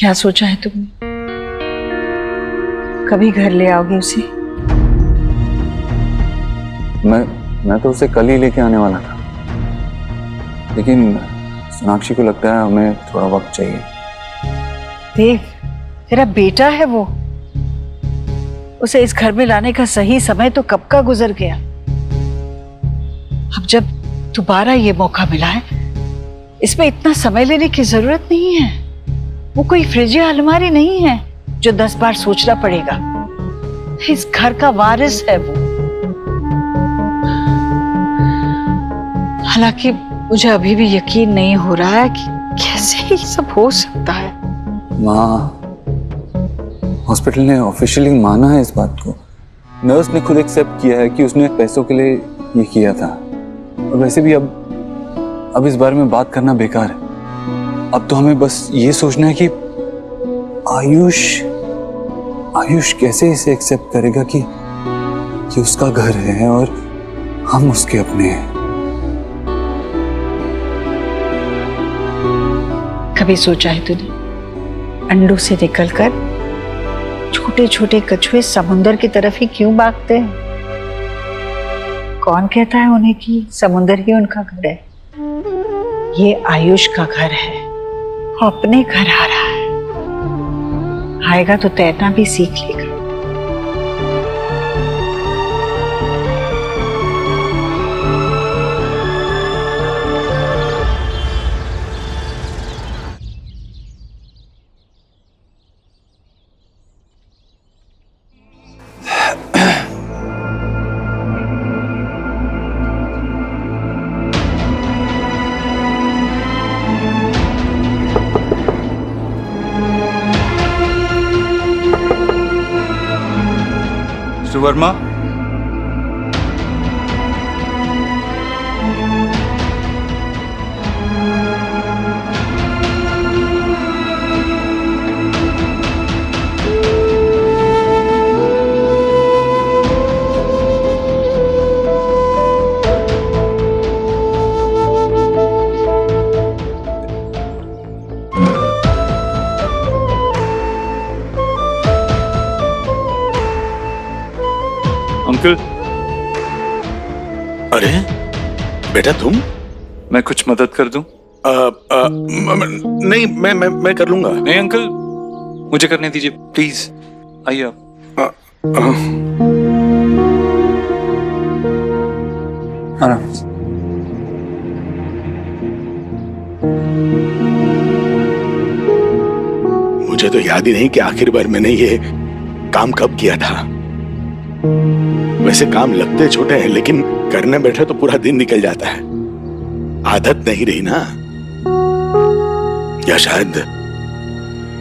क्या सोचा है तुमने? कभी घर ले आओगे उसे? मैं तो उसे कल ही लेके आने वाला था, लेकिन सोनाक्षी को लगता है हमें थोड़ा वक्त चाहिए। देख, तेरा बेटा है वो, उसे इस घर में लाने का सही समय तो कब का गुजर गया। अब जब दोबारा ये मौका मिला है, इसमें इतना समय लेने की जरूरत नहीं है। वो कोई फ्रिज या अलमारी नहीं है जो 10 बार सोचना पड़ेगा। इस घर का वारिस है वो। हालांकि मुझे अभी भी यकीन नहीं हो रहा है कि कैसे ये सब हो सकता है। माँ, हॉस्पिटल ने ऑफिशियली माना है इस बात को। नर्स ने खुद एक्सेप्ट किया है कि उसने पैसों के लिए ये किया था। और वैसे भी अब इस बारे में बात करना बेकार है। अब तो हमें बस ये सोचना है कि आयुष कैसे इसे एक्सेप्ट करेगा कि उसका घर है और हम उसके अपने हैं। कभी सोचा है तूने, अंडों से निकलकर छोटे छोटे कछुए समुंदर की तरफ ही क्यों भागते हैं? कौन कहता है उन्हें कि समुंदर ही उनका घर है? ये आयुष का घर है, वो अपने घर आ रहा है। आएगा तो तैरना भी सीख लेगा। Mister Verma, uncle. अरे बेटा तुम? मैं कुछ मदद कर दूं? नहीं, मैं कर लूंगा। नहीं अंकल, मुझे करने दीजिए प्लीज। आइए आप। आराम से। मुझे तो याद ही नहीं कि आखिर बार मैंने ये काम कब किया था। वैसे काम लगते छोटे हैं, लेकिन करने बैठे तो पूरा दिन निकल जाता है। आदत नहीं रही ना, या शायद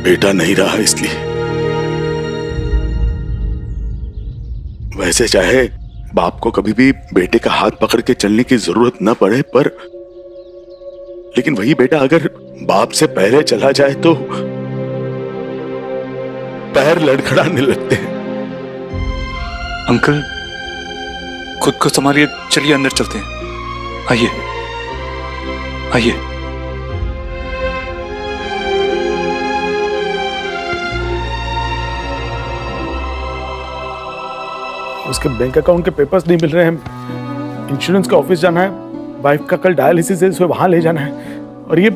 बेटा नहीं रहा इसलिए। वैसे चाहे बाप को कभी भी बेटे का हाथ पकड़ के चलने की जरूरत न पड़े, पर लेकिन वही बेटा अगर बाप से पहले चला जाए तो पैर लड़खड़ाने लगते हैं। अंकल, खुद को संभालिए, चलिए अंदर चलते हैं। आइए आइए। उसके बैंक अकाउंट के पेपर्स नहीं मिल रहे हैं। इंश्योरेंस का ऑफिस जाना है, वाइफ का कल डायलिसिस है, उसे वहां ले जाना है। और ये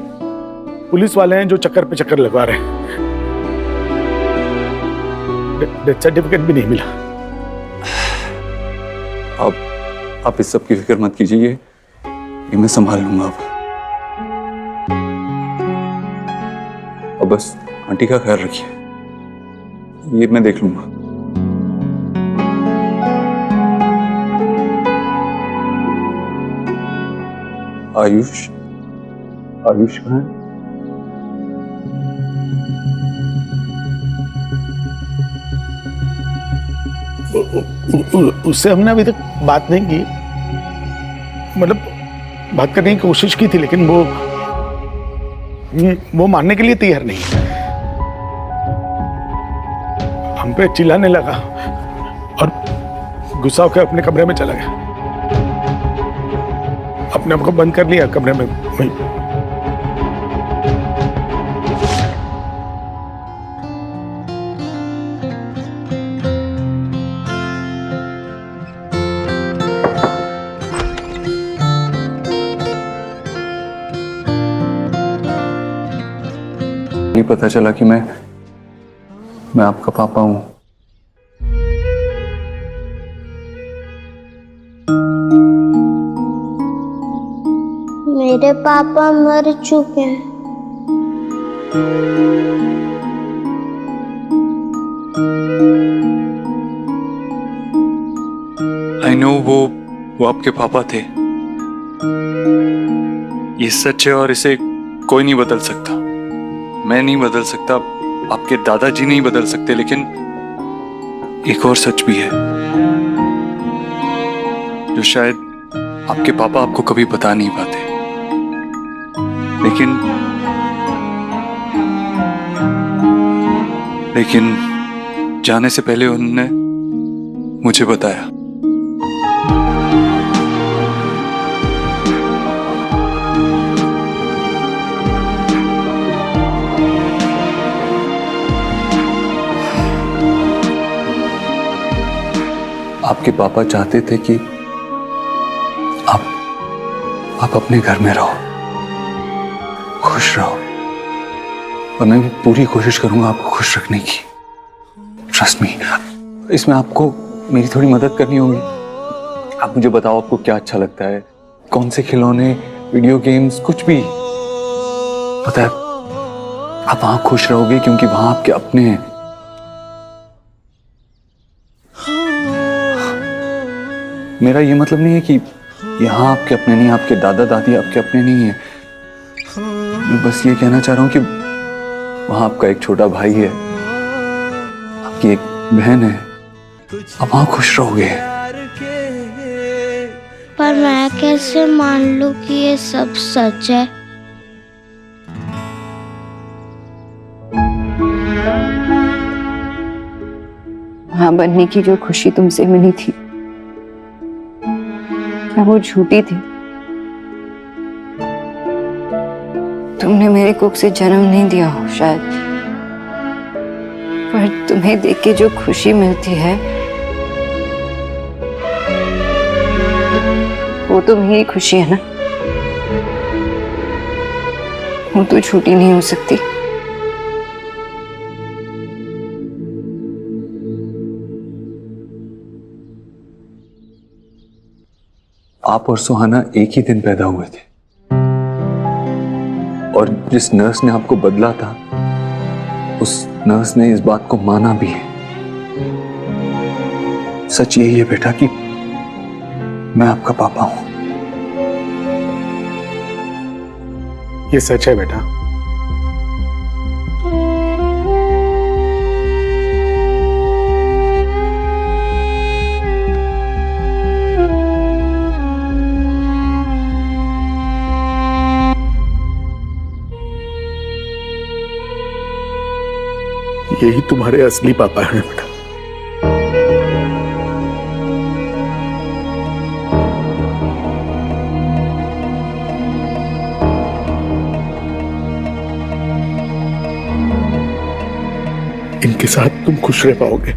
पुलिस वाले हैं जो चक्कर पे चक्कर लगवा रहे हैं। डेथ सर्टिफिकेट भी नहीं मिला। आप इस सब की फिक्र मत कीजिए, ये मैं संभाल लूंगा। अब बस आंटी का ख्याल रखिए, ये मैं देख लूंगा। आयुष कहाँ है? उससे हमने अभी तक बात नहीं की। मतलब बात करने की कोशिश की थी, लेकिन वो मानने के लिए तैयार नहीं। हम पे चिल्लाने लगा और गुस्सा होकर अपने कमरे में चला गया। अपने आप को बंद कर लिया कमरे में। ये पता चला कि मैं आपका पापा हूं। मेरे पापा मर चुके हैं। आई नो, वो आपके पापा थे। ये सच है और इसे कोई नहीं बदल सकता। मैं नहीं बदल सकता, आपके दादाजी नहीं बदल सकते, लेकिन एक और सच भी है जो शायद आपके पापा आपको कभी बता नहीं पाते, लेकिन जाने से पहले उन्होंने मुझे बताया। आपके पापा चाहते थे कि आप अपने घर में रहो, खुश रहो, और मैं भी पूरी कोशिश करूंगा आपको खुश रखने की। ट्रस्ट मी, इसमें आपको मेरी थोड़ी मदद करनी होगी। आप मुझे बताओ आपको क्या अच्छा लगता है, कौन से खिलौने, वीडियो गेम्स, कुछ भी। पता है, आप वहां खुश रहोगे क्योंकि वहां आपके अपने हैं। मेरा ये मतलब नहीं है कि यहाँ आपके अपने नहीं, आपके दादा दादी आपके अपने नहीं है। मैं बस ये कहना चाह रहा हूँ कि वहां आपका एक छोटा भाई है, आपकी एक बहन है, आप वहां खुश रहोगे। पर मैं कैसे मान लूं कि ये सब सच है? मां बनने की जो खुशी तुमसे मिली थी, क्या वो झूठी थी? तुमने मेरे कोख से जन्म नहीं दिया हो शायद, पर तुम्हें देख के जो खुशी मिलती है वो तो मेरी खुशी है ना, वो तो झूठी नहीं हो सकती। आप और सुहाना एक ही दिन पैदा हुए थे, और जिस नर्स ने आपको बदला था उस नर्स ने इस बात को माना भी है। सच यही है बेटा कि मैं आपका पापा हूं। ये सच है बेटा। यही तुम्हारे असली पापा हैं बेटा। इनके साथ तुम खुश रह पाओगे।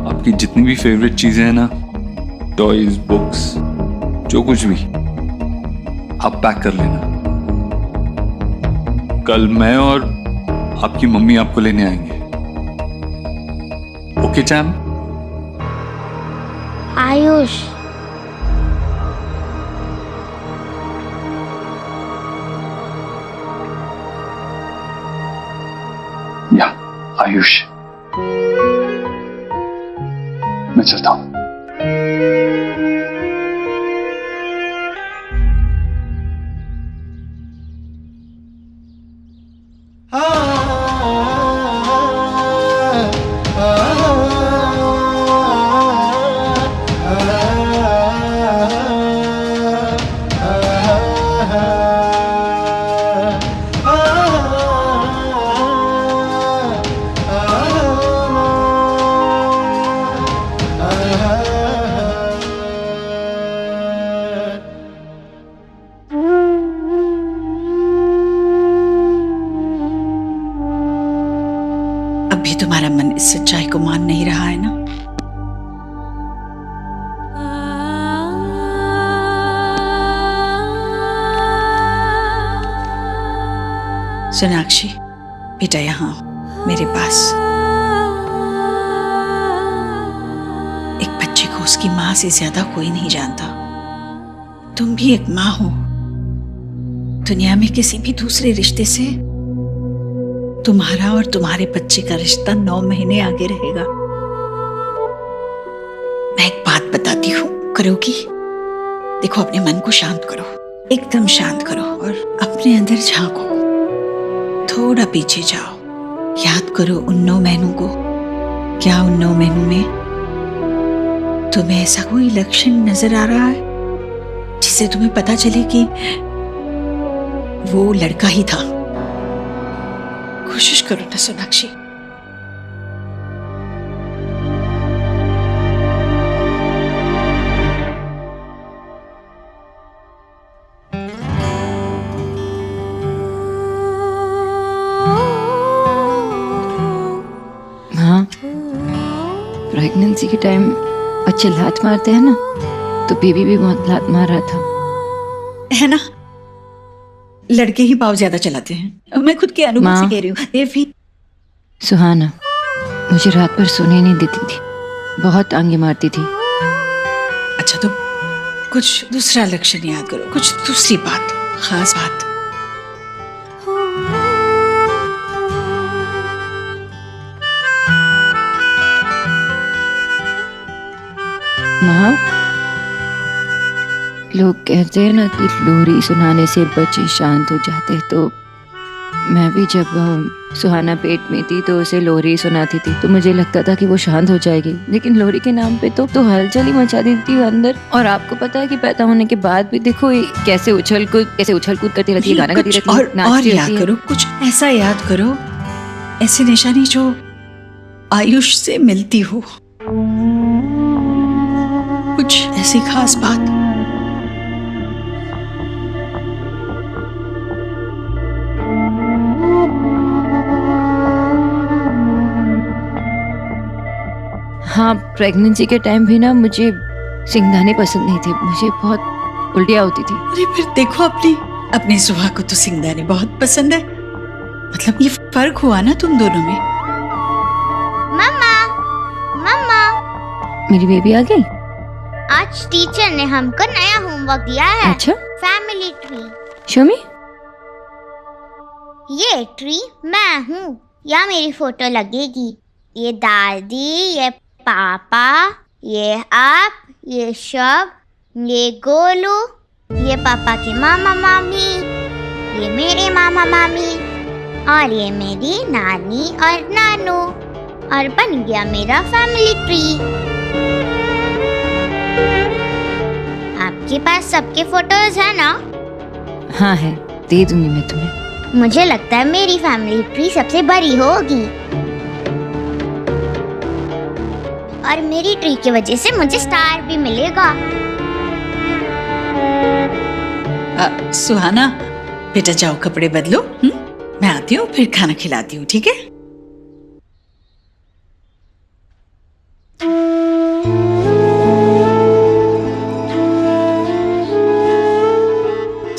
आपकी जितनी भी फेवरेट चीजें हैं ना, टॉयज, बुक्स, जो कुछ भी, आप पैक कर लेना। कल मैं और आपकी मम्मी आपको लेने आएंगे। Okay charm? आयुष, या आयुष, मैं चलता हूं। सोनाक्षी, बेटा यहाँ आओ मेरे पास। एक बच्चे को उसकी माँ से ज्यादा कोई नहीं जानता। तुम भी एक माँ हो। दुनिया में किसी भी दूसरे रिश्ते से तुम्हारा और तुम्हारे बच्चे का रिश्ता 9 महीने आगे रहेगा। मैं एक बात बताती हूँ, करोगी? देखो, अपने मन को शांत करो, एकदम शांत करो और अपने अंदर झांको। थोड़ा पीछे जाओ, याद करो उन 9 महीनों को। क्या उन 9 महीनों में तुम्हें ऐसा कोई लक्षण नजर आ रहा है जिससे तुम्हें पता चले कि वो लड़का ही था? कोशिश करो ना सोनाक्षी। हाँ, प्रेगनेंसी के टाइम बच्चे लात मारते हैं ना, तो बेबी भी बहुत लात मार रहा था। है ना, लड़के ही पाव ज्यादा चलाते हैं। मैं खुद के अनुभव से कह रही हूँ। देवी, सुहाना मुझे रात भर सोने नहीं देती थी, बहुत आंगे मारती थी। अच्छा, तो कुछ दूसरा लक्षण याद करो, कुछ दूसरी बात, खास बात। माँ, लोग कहते हैं ना कि लोरी सुनाने से बच्चे शांत हो जाते हैं, तो मैं भी जब सुहाना पेट में थी तो उसे लोरी सुनाती थी, तो मुझे लगता था कि वो शांत हो जाएगी। लेकिन लोरी के नाम पे तो हलचल ही मचा देती थी अंदर। और आपको पता है कि पैदा होने के बाद भी देखो ये कैसे उछल कूद करती रहती है, गाना गाती रहती है, और याद करो, कुछ ऐसा याद करो, ऐसी निशानी जो आयुष से मिलती हो, कुछ ऐसी खास बात। हाँ, प्रेगनेंसी के टाइम भी ना मुझे सिंगदाने पसंद नहीं थे, मुझे बहुत उल्टियाँ होती थी। अरे फिर देखो, अपनी सुहा को तो सिंगदाने बहुत पसंद है। मतलब ये फर्क हुआ ना तुम दोनों में। मम्मा, मम्मा, मेरी बेबी आ गई। आज टीचर ने हमको नया होमवर्क दिया है। अच्छा, फैमिली ट्री। शो मी। ये ट्री मैं हूँ, यहाँ मेरी फोटो लगेगी। ये दादी, ये पापा, ये आप, ये शब, ये गोलू, ये पापा के मामा मामी, ये मेरे मामा मामी, और ये मेरी नानी और नानू, और बन गया मेरा फैमिली ट्री। आपके पास सबके फोटोज है ना? हाँ है, दे दूंगी मैं तुम्हें। मुझे लगता है मेरी फैमिली ट्री सबसे बड़ी होगी, और मेरी ट्री की वजह से मुझे स्टार भी मिलेगा। सुहाना, बेटा जाओ कपड़े बदलो। मैं आती हूँ, फिर खाना खिलाती हूँ, ठीक है?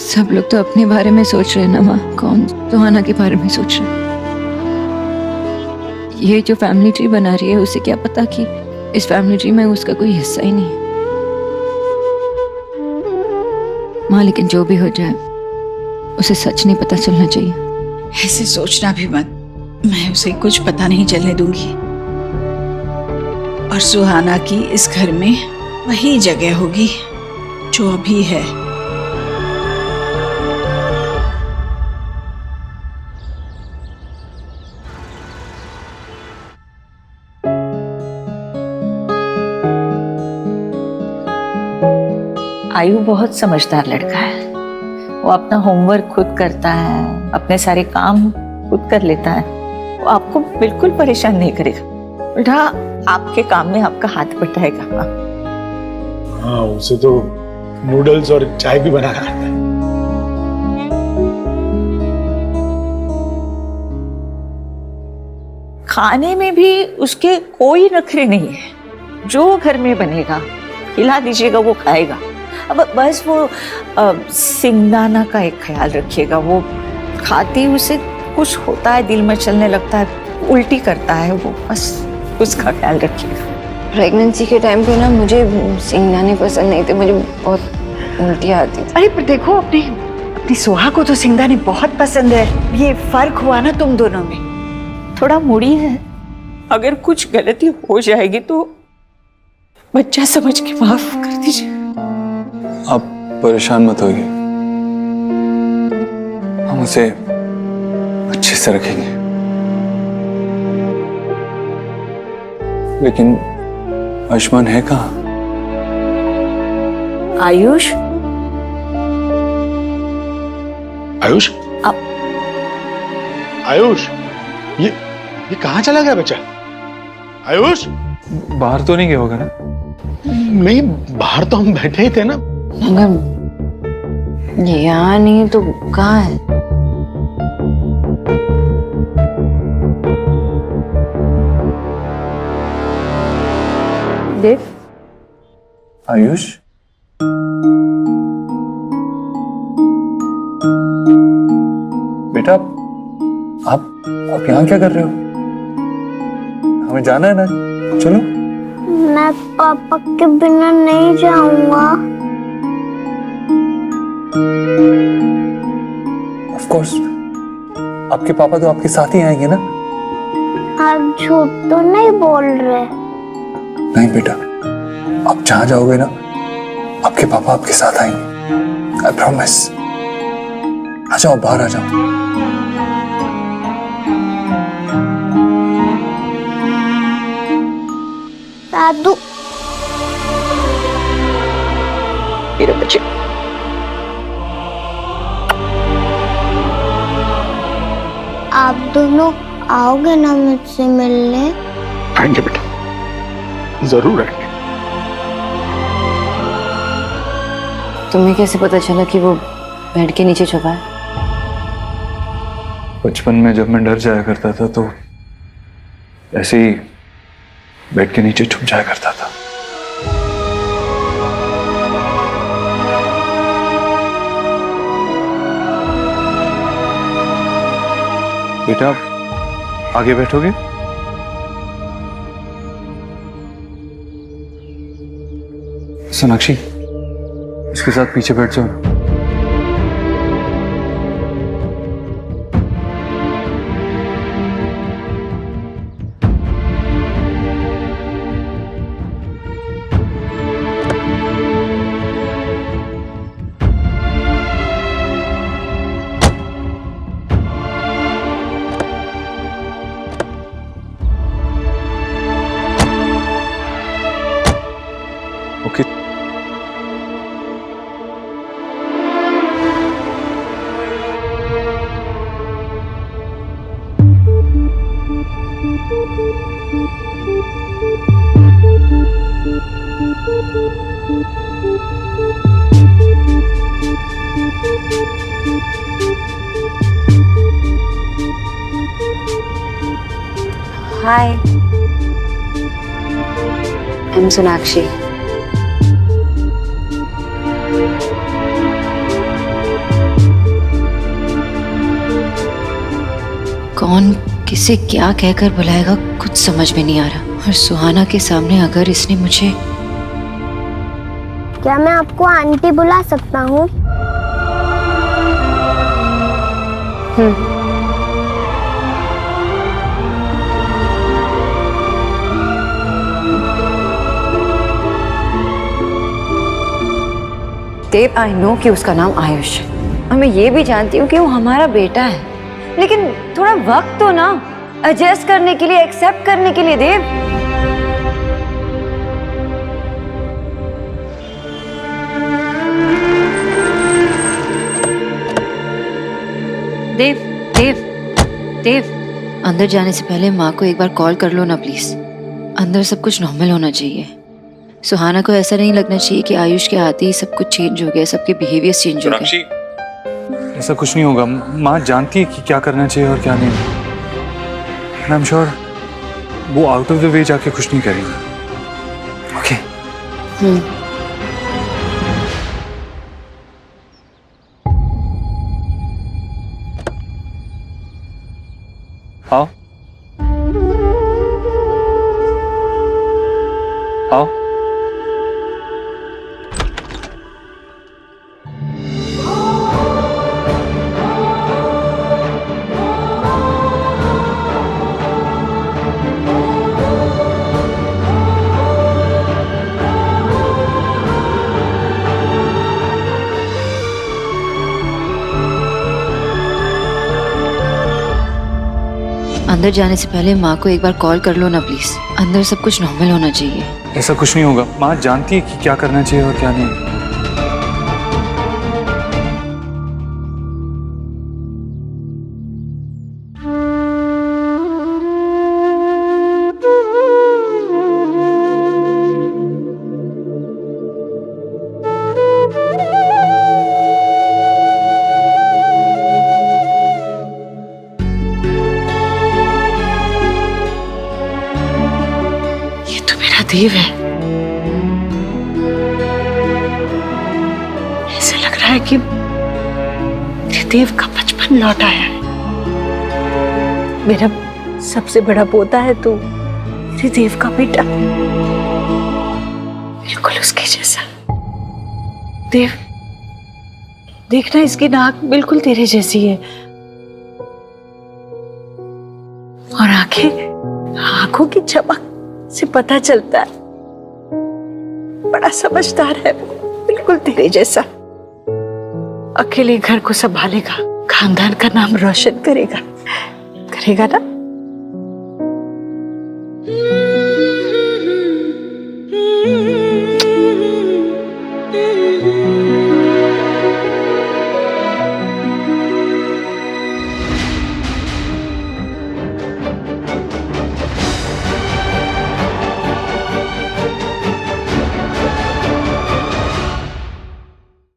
सब लोग तो अपने बारे में सोच रहे हैं ना माँ, कौन सुहाना के बारे में सोच रहे हैं। ये जो फैमिली ट्री बना रही है, उसे क्या पता कि इस फैमिली ट्री में उसका कोई हिस्सा ही नहीं है। माँ, लेकिन जो भी हो जाए उसे सच नहीं पता चलना चाहिए। ऐसे सोचना भी मत, मैं उसे कुछ पता नहीं चलने दूंगी। और सुहाना की इस घर में वही जगह होगी जो अभी है। आयु बहुत समझदार लड़का है। वो अपना होमवर्क खुद करता है, अपने सारे काम खुद कर लेता है। वो आपको बिल्कुल परेशान नहीं करेगा, उल्टा आपके काम में आपका हाथ बटाएगा। हाँ, उसे तो नूडल्स और चाय भी बनाना आता है। खाने में भी उसके कोई नखरे नहीं है। जो घर में बनेगा खिला दीजिएगा, वो खाएगा। अब बस वो सिंगदाना का एक ख्याल रखिएगा, वो खाते ही उसे कुछ होता है, दिल में चलने लगता है, उल्टी करता है वो, बस उसका ख्याल रखिएगा। प्रेगनेंसी के टाइम पे ना मुझे सिंगदाने पसंद नहीं थे, मुझे बहुत उल्टियाँ आती थी। अरे पर देखो, अपनी सोहा को तो सिंगदाने बहुत पसंद है। ये फर्क हुआ ना तुम दोनों में। थोड़ा मुड़ी है, अगर कुछ गलती हो जाएगी तो बच्चा समझ के माफ कर दीजिए। आप परेशान मत होइए, हम उसे अच्छे से रखेंगे। लेकिन आयुष्मान है कहाँ? आयुष, आयुष, आयुष, ये कहाँ चला गया बच्चा? आयुष, बाहर तो नहीं गया होगा ना? नहीं, बाहर तो हम बैठे ही थे ना। मगर ये यहाँ नहीं तो कहाँ है? देव, आयुष, बेटा आप यहाँ क्या कर रहे हो? हमें जाना है ना, चलो। मैं पापा के बिना नहीं जाऊंगा। ऑफ कोर्स, आपके पापा तो आपके साथ ही आएंगे ना? आप झूठ तो नहीं बोल रहे? नहीं बेटा, आप जहां जाओगे ना, आपके पापा आपके साथ आएंगे, आई प्रॉमिस। आ जाओ, बाहर आ जाओ। दादू, मेरे बच्चे, आप दोनों आओगे ना मुझसे मिलने? आएंगे बेटा, जरूर आएंगे। तुम्हें कैसे पता चला कि वो बेड के नीचे छुपा है? बचपन में जब मैं डर जाया करता था तो ऐसे ही बेड के नीचे छुप जाया करता था। बेटा, आगे बैठोगे? सोनाक्षी, इसके साथ पीछे बैठ जाओ। ओके। Hi, I'm Sonakshi. कौन किसे क्या कहकर बुलाएगा कुछ समझ में नहीं आ रहा। और सुहाना के सामने अगर इसने मुझे... क्या मैं आपको आंटी बुला सकता हूँ? देव, आई नो कि उसका नाम आयुष है और मैं ये भी जानती हूँ कि वो हमारा बेटा है, लेकिन थोड़ा वक्त तो ना एडजस्ट करने के लिए, एक्सेप्ट करने के लिए। देव, देव, देव, देव, अंदर जाने से पहले माँ को एक बार कॉल कर लो ना प्लीज। अंदर सब कुछ नॉर्मल होना चाहिए। सुहाना को ऐसा नहीं लगना चाहिए कि आयुष के आते ही सब कुछ चेंज हो गया, सबके बिहेवियर चेंज हो गए। ऐसा कुछ नहीं होगा, माँ जानती है कि क्या करना चाहिए और क्या नहीं। आई एम श्योर वो आउट ऑफ द वे जाके कुछ नहीं करेंगे। ओके। आओ आओ। अंदर जाने से पहले माँ को एक बार कॉल कर लो ना प्लीज। अंदर सब कुछ नॉर्मल होना चाहिए। ऐसा कुछ नहीं होगा, माँ जानती है कि क्या करना चाहिए और क्या नहीं। ये तो मेरा देव है। ऐसे लग रहा है कि मेरे देव का बचपन लौट आया है। मेरा सबसे बड़ा पोता है तो मेरे देव का बेटा, बिल्कुल उसके जैसा। देव, देखना इसकी नाक बिल्कुल तेरे जैसी है और आंखों की चमक से पता चलता है बड़ा समझदार है, बिल्कुल तेरे जैसा। अकेले घर को संभालेगा, खानदान का नाम रोशन करेगा ना?